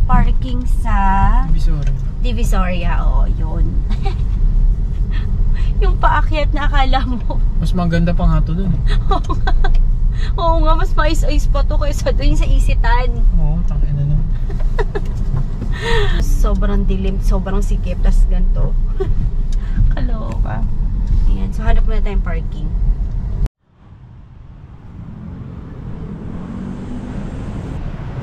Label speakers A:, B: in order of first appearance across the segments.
A: parking sa Divisoria. Oo, yun. Yung paakyat na akala mo.
B: Mas maganda pa nga to dun.
A: Oo nga, mas mais-ais pa to kaysa doon sa Isitan.
B: Oo, tangin na naman.
A: Sobrang dilim, sobrang sikip, tas ganito. Kaloka. Ayan, so hanap muna tayong parking.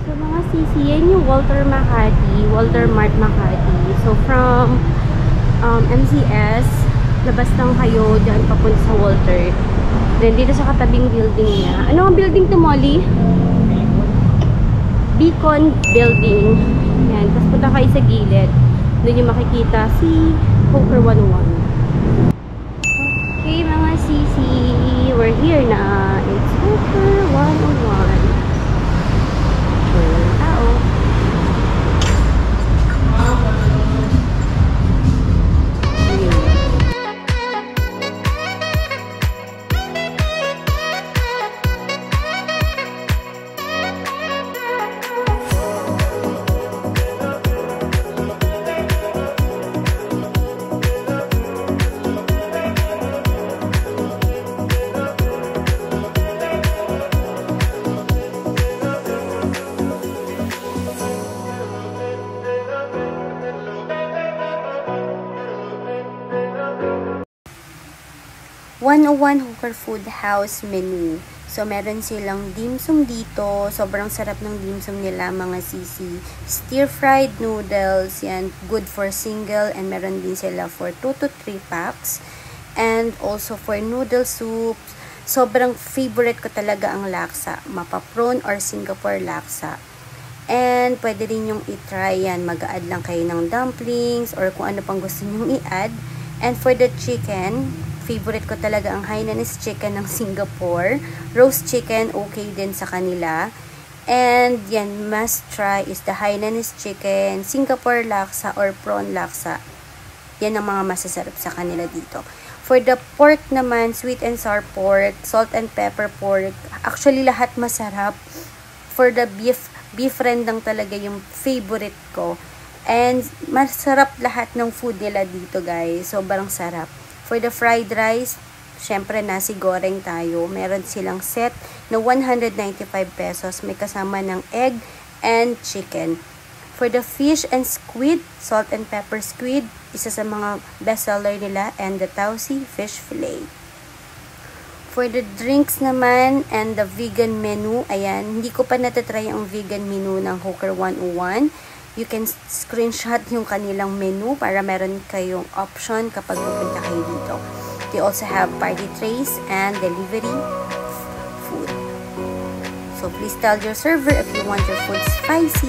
A: So mga sisi, yan yung Walter Mart Makati. So from MCS, labas lang kayo dyan papunta sa Walter. Then dito sa katabing building niya. Ano ang building to, Molly? Beacon Building. Yan. Tapos punta kayo sa gilid. Doon yung makikita si Hooker 101. Okay mga sisi, we're here na. It's Hooker 101. Tao. Hooker Food House menu. So, meron silang dim sum dito. Sobrang sarap ng dim sum nila, mga sisi. Stir-fried noodles. Yan, good for single. And meron din sila for 2 to 3 packs. And also for noodle soups. Sobrang favorite ko talaga ang laksa. Mapa prawn or Singapore laksa. And pwede rin yung i-try yan. Mag-add lang kayo ng dumplings or kung ano pang gusto nyong i-add. And for the chicken, favorite ko talaga ang Hainanese chicken ng Singapore. Roast chicken, okay din sa kanila. And yan, must try is the Hainanese chicken, Singapore laksa or prawn laksa. Yan ang mga masasarap sa kanila dito. For the pork naman, sweet and sour pork, salt and pepper pork. Actually, lahat masarap. For the beef rendang talaga yung favorite ko. And masarap lahat ng food nila dito, guys. Sobrang sarap. For the fried rice, syempre nasi goreng tayo. Meron silang set na 195 pesos. May kasama ng egg and chicken. For the fish and squid, salt and pepper squid, isa sa mga bestseller nila, and the Tausi fish fillet. For the drinks naman and the vegan menu, ayan, hindi ko pa natatry ang vegan menu ng Hooker 101. You can screenshot yung kanilang menu para meron kayong option kapag pupunta kayo dito. They also have party trays and delivery food. So please tell your server if you want your food spicy.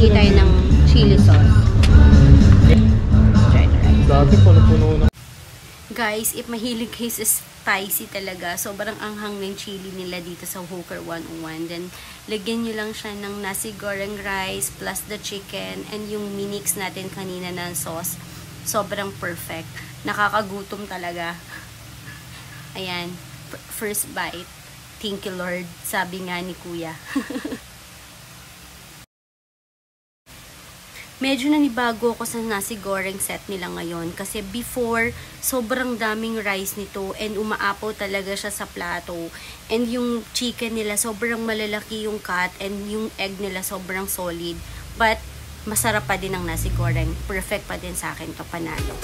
A: Hindi tayo ng chili sauce.
B: Dati puno-puno na.
A: Guys, if mahilig kayo sa spicy talaga, sobrang anghang ng chili nila dito sa Hooker 101. Then, lagyan nyo lang siya ng nasi goreng rice plus the chicken and yung minix natin kanina na sauce. Sobrang perfect. Nakakagutom talaga. Ayan. First bite. Thank you Lord, sabi nga ni Kuya. Medyo nanibago ako sa nasi goreng set nila ngayon kasi before, sobrang daming rice nito and umaapaw talaga siya sa plato. And yung chicken nila, sobrang malalaki yung cut and yung egg nila sobrang solid. But, masarap pa din ang nasi goreng. Perfect pa din sa akin to, panalo.